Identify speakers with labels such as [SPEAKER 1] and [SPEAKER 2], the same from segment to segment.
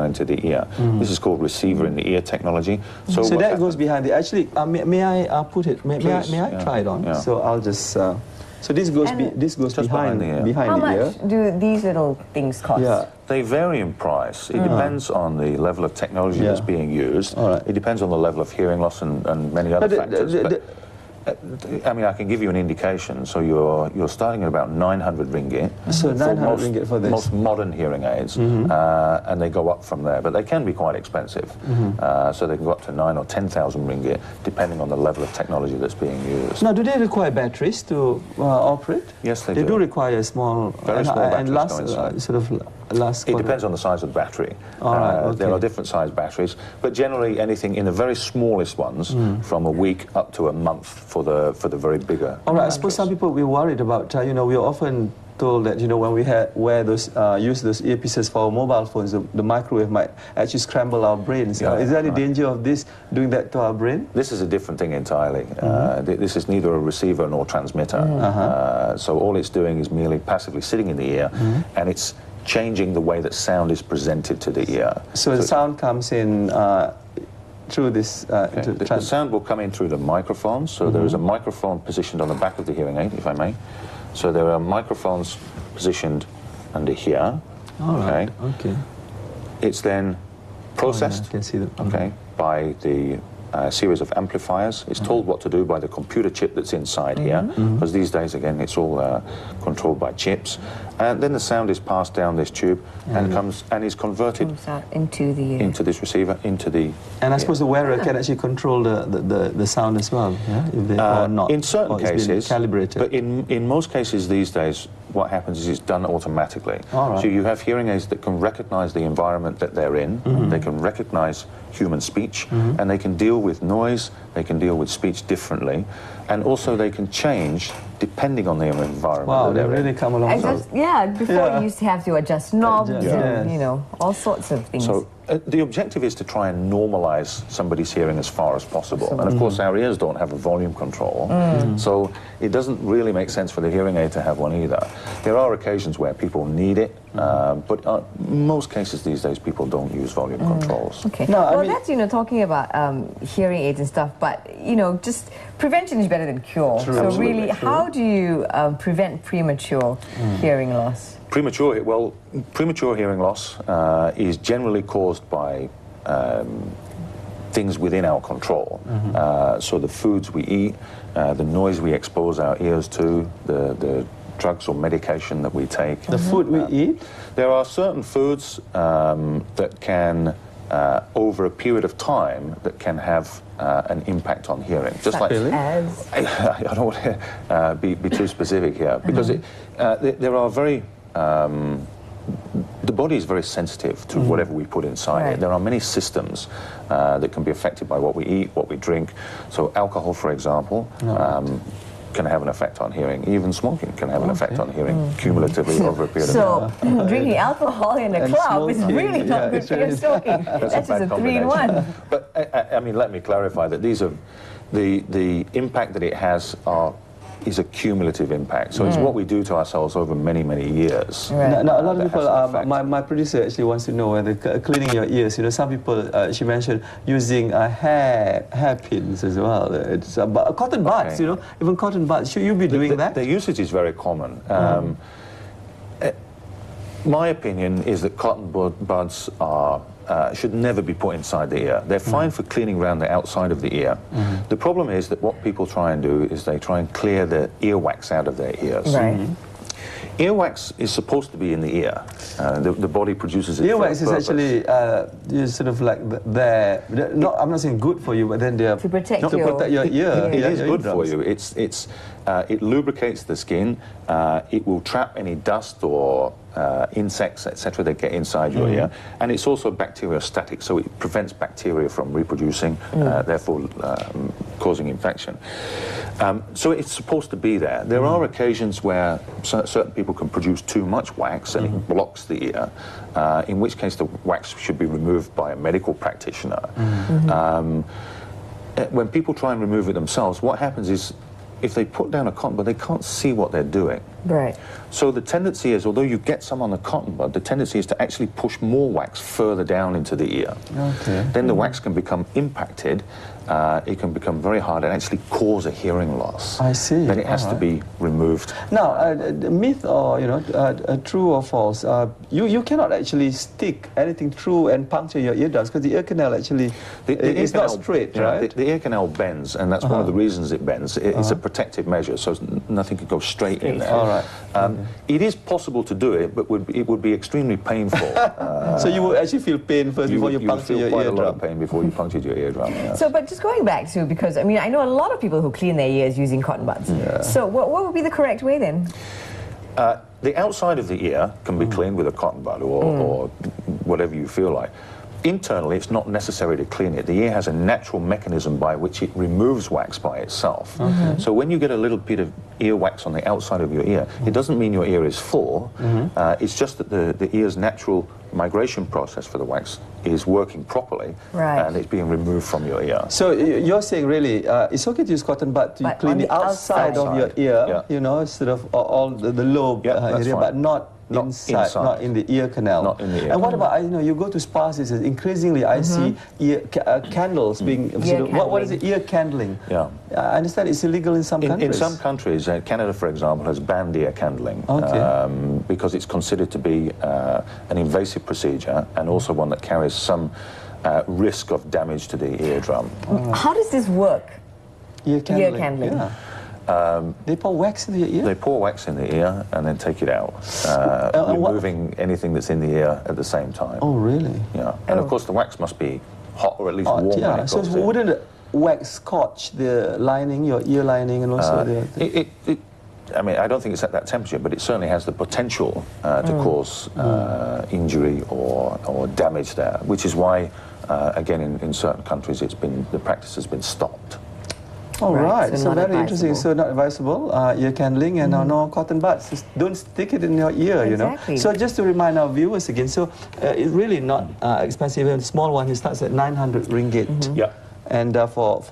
[SPEAKER 1] into the ear. This is called receiver in the ear technology.
[SPEAKER 2] So that goes behind it. Actually, may I put it? May I try it on?
[SPEAKER 1] Yeah.
[SPEAKER 2] So I'll just. So this goes behind the ear.
[SPEAKER 3] How much do these little things cost?
[SPEAKER 2] Yeah.
[SPEAKER 1] They vary in price. It depends on the level of technology that's being used. It depends on the level of hearing loss and many other factors. I mean, I can give you an indication. So you're starting at about 900 ringgit.
[SPEAKER 2] So 900 ringgit for this.
[SPEAKER 1] Most modern hearing aids, and they go up from there. But they can be quite expensive. So they can go up to 9,000 or 10,000 ringgit, depending on the level of technology that's being used.
[SPEAKER 2] Now, do they require batteries to operate?
[SPEAKER 1] Yes, they do.
[SPEAKER 2] They do require small,
[SPEAKER 1] very small batteries.
[SPEAKER 2] And last.
[SPEAKER 1] It depends on the size of the battery. There are different size batteries, but generally anything in the very smallest ones, from a week up to a month for the very bigger.
[SPEAKER 2] All right. I suppose some people will be worried about. We are often told that when we use those earpieces for our mobile phones, the microwave might actually scramble our brains. Is there any danger of this doing that to our brain?
[SPEAKER 1] This is a different thing entirely. This is neither a receiver nor transmitter. So all it's doing is merely passively sitting in the ear, and it's changing the way that sound is presented to the ear.
[SPEAKER 2] So the sound comes in through this...
[SPEAKER 1] The sound will come in through the microphone. So there is a microphone positioned on the back of the hearing aid, if I may. So there are microphones positioned under here.
[SPEAKER 2] All right. Okay.
[SPEAKER 1] It's then processed
[SPEAKER 2] I can see that.
[SPEAKER 1] by the series of amplifiers. It's told what to do by the computer chip that's inside here, because these days, again, it's all controlled by chips. And then the sound is passed down this tube and is converted
[SPEAKER 3] into
[SPEAKER 1] this receiver, into the...
[SPEAKER 2] And I suppose the wearer can actually control the sound as well, if they, or not.
[SPEAKER 1] In certain cases,
[SPEAKER 2] calibrated.
[SPEAKER 1] But in most cases these days, what happens is it's done automatically. So you have hearing aids that can recognize the environment that they're in, they can recognize human speech, and they can deal with noise, they can deal with speech differently, and also they can change depending on the environment.
[SPEAKER 2] Wow, they really come along.
[SPEAKER 3] Before you used to have to adjust knobs and, all sorts of things.
[SPEAKER 1] So the objective is to try and normalize somebody's hearing as far as possible. And of course our ears don't have a volume control, so it doesn't really make sense for the hearing aid to have one either. There are occasions where people need it, but in most cases these days people don't use volume controls.
[SPEAKER 3] Okay. No, well, that's, talking about hearing aids and stuff, but, just prevention is better than cure.
[SPEAKER 1] True.
[SPEAKER 3] So
[SPEAKER 1] Absolutely.
[SPEAKER 3] really, how do you prevent premature hearing loss?
[SPEAKER 1] Premature hearing loss is generally caused by things within our control. So the foods we eat, the noise we expose our ears to, the drugs or medication that we take.
[SPEAKER 2] The food we eat?
[SPEAKER 1] There are certain foods that can, over a period of time, that can have an impact on hearing. Just like
[SPEAKER 3] as?
[SPEAKER 1] I don't want to be too specific here, because there are very... the body is very sensitive to whatever we put inside it. There are many systems that can be affected by what we eat, what we drink. So alcohol, for example, can have an effect on hearing. Even smoking can have an effect on hearing cumulatively over a period of time.
[SPEAKER 3] So drinking alcohol in a club is really not good for your smoking. That's just a 3-in-1.
[SPEAKER 1] But I mean, let me clarify that these are the impact that it has is a cumulative impact. So it's what we do to ourselves over many, many years.
[SPEAKER 2] Now, a lot of people, my producer actually wants to know whether cleaning your ears, some people, she mentioned using hairpins as well. It's cotton buds, even cotton buds. Should you be doing that?
[SPEAKER 1] The usage is very common. My opinion is that cotton buds should never be put inside the ear. They're fine for cleaning around the outside of the ear. The problem is that what people try and do is they try and clear the earwax out of their ears. Earwax is supposed to be in the ear. The body produces it.
[SPEAKER 2] Earwax is actually sort of like I'm not saying good for you, but then they're
[SPEAKER 3] to protect
[SPEAKER 2] your ear.
[SPEAKER 1] It is good for you. It lubricates the skin. It will trap any dust or insects, etc., that get inside your ear, and it's also bacteriostatic, so it prevents bacteria from reproducing, therefore causing infection. So it's supposed to be there. There are occasions where certain people can produce too much wax and it blocks the ear, in which case the wax should be removed by a medical practitioner. When people try and remove it themselves, what happens is if they put down a cotton bud, they can't see what they're doing.
[SPEAKER 3] Right.
[SPEAKER 1] So the tendency is, although you get some on the cotton bud, the tendency is to actually push more wax further down into the ear.
[SPEAKER 2] Okay.
[SPEAKER 1] Then the wax can become impacted, it can become very hard and actually cause a hearing loss.
[SPEAKER 2] I see.
[SPEAKER 1] Then it has to be removed.
[SPEAKER 2] Now, myth or, true or false, you cannot actually stick anything through and puncture your eardrums because the ear canal actually is not straight, right?
[SPEAKER 1] The ear canal bends, and that's one of the reasons it bends. It's a protective measure, so nothing could go straight in there.
[SPEAKER 2] All right.
[SPEAKER 1] It is possible to do it, but it would be extremely painful.
[SPEAKER 2] So you would actually feel pain first before you puncture your
[SPEAKER 1] quite
[SPEAKER 2] eardrum?
[SPEAKER 1] a lot of pain before you punctured your eardrum. Yes.
[SPEAKER 3] So, but just going back to, because, I mean, I know a lot of people who clean their ears using cotton buds.
[SPEAKER 2] Yeah.
[SPEAKER 3] So what would be the correct way then?
[SPEAKER 1] The outside of the ear can be cleaned with a cotton bud or whatever you feel like. Internally, it's not necessary to clean it. The ear has a natural mechanism by which it removes wax by itself. So when you get a little bit of ear wax on the outside of your ear, it doesn't mean your ear is full. It's just that the ear's natural migration process for the wax is working properly, and it's being removed from your ear.
[SPEAKER 2] So you're saying really it's okay to use cotton bud to clean the outside of your ear, sort of all the lobe area, but not inside, not in the ear canal.
[SPEAKER 1] Not in the ear.
[SPEAKER 2] And what about, you go to spas, increasingly I see ear candles being, what is it, ear candling?
[SPEAKER 1] Yeah.
[SPEAKER 2] I understand it's illegal in some countries.
[SPEAKER 1] In some countries, Canada, for example, has banned ear candling because it's considered to be an invasive procedure and also one that carries some risk of damage to the eardrum.
[SPEAKER 3] How does this work?
[SPEAKER 2] Ear candling.
[SPEAKER 3] Ear candling.
[SPEAKER 2] Yeah. They pour wax in the ear?
[SPEAKER 1] They pour wax in the ear and then take it out, removing anything that's in the ear at the same time.
[SPEAKER 2] Oh, really?
[SPEAKER 1] Yeah. And of course, the wax must be hot or at least warm when it goes in.
[SPEAKER 2] So wouldn't the wax scotch the lining, your ear lining, and also
[SPEAKER 1] I mean, I don't think it's at that temperature, but it certainly has the potential to cause injury or damage there, which is why, again, in certain countries, the practice has been stopped.
[SPEAKER 2] All right, so very interesting. So not advisable, ear candling, and no cotton buds. Just don't stick it in your ear,
[SPEAKER 3] Exactly.
[SPEAKER 2] So just to remind our viewers again, so it's really not expensive. A small one, it starts at 900 ringgit.
[SPEAKER 1] Yeah.
[SPEAKER 2] And for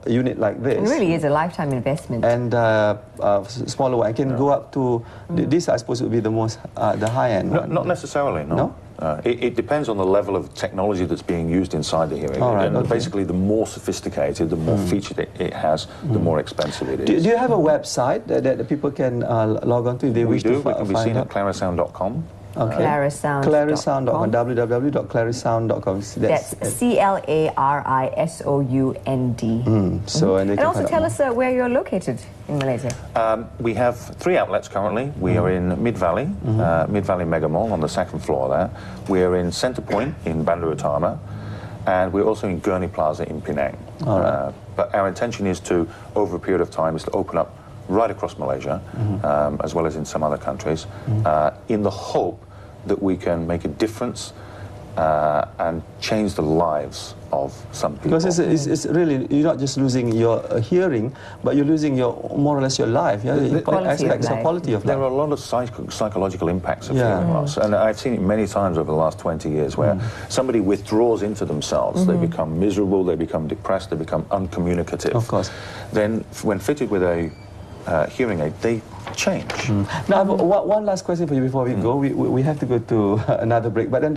[SPEAKER 2] a unit like this,
[SPEAKER 3] it really is a lifetime investment.
[SPEAKER 2] And smaller one, I can go up to this. I suppose would be the most the high end.
[SPEAKER 1] Not necessarily. No. It depends on the level of technology that's being used inside the hearing aid. And basically, the more sophisticated, the more featured it has, the more expensive it is.
[SPEAKER 2] Do you have a website that people can log on to if they wish to find out?
[SPEAKER 1] We can be seen at clarisound.com.
[SPEAKER 2] Okay. Clarisound.com, www.clarisound.com.
[SPEAKER 3] That's CLARISOUND.
[SPEAKER 2] So, and
[SPEAKER 3] also tell us where you're located in Malaysia.
[SPEAKER 1] We have 3 outlets currently. We are in Mid Valley, Mid Valley Mega Mall on the 2nd floor there. We are in Centre Point in Bandar Utama, and we're also in Gurney Plaza in Penang. But our intention is to, over a period of time, is to open up right across Malaysia, as well as in some other countries, in the hope that we can make a difference and change the lives of some people.
[SPEAKER 2] Because it's really, you're not just losing your hearing, but you're losing more or less your life.
[SPEAKER 3] The quality
[SPEAKER 2] of life.
[SPEAKER 1] There are a lot of psychological impacts of hearing loss, and I've seen it many times over the last 20 years where somebody withdraws into themselves, they become miserable, they become depressed, they become uncommunicative.
[SPEAKER 2] Of course.
[SPEAKER 1] Then when fitted with a hearing aid, they change.
[SPEAKER 2] Now, one last question for you before we go. We have to go to another break. But then,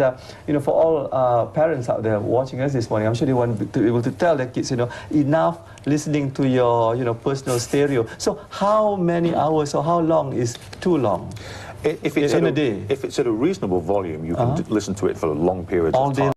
[SPEAKER 2] for all parents out there watching us this morning, I'm sure they want to be able to tell their kids, enough listening to your, personal stereo. So how many hours or how long is too long?
[SPEAKER 1] If it's
[SPEAKER 2] in a day?
[SPEAKER 1] If it's at a reasonable volume, you can listen to it for long periods of time.